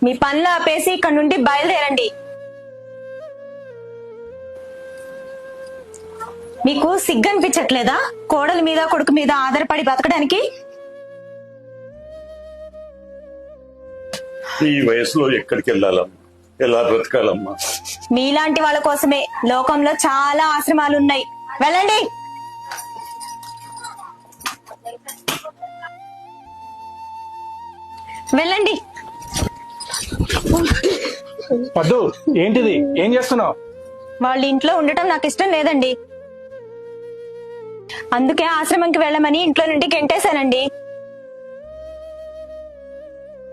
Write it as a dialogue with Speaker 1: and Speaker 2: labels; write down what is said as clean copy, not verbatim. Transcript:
Speaker 1: మీ పనులు ఆపేసి ఇక్కడ నుండి బయలుదేరండి. మీకు సిగ్గనిపించట్లేదా కోడలి మీద కొడుకు మీద ఆధారపడి బతకడానికి?
Speaker 2: ఈ వయసులో ఎక్కడికి వెళ్ళాలమ్మా, ఎలా బ్రతకాలమ్మా?
Speaker 1: మీలాంటి వాళ్ళ కోసమే లోకంలో చాలా ఆశ్రమాలు ఉన్నాయి. వెళ్ళండి. వెళ్ళండి.
Speaker 3: పద్దు, ఏంటిది? ఏం చేస్తున్నావు?
Speaker 1: వాళ్ళ ఇంట్లో ఉండటం నాకు ఇష్టం లేదండి, అందుకే ఆశ్రమంకి వెళ్ళమని ఇంట్లో నుండి గెంటేశానండి.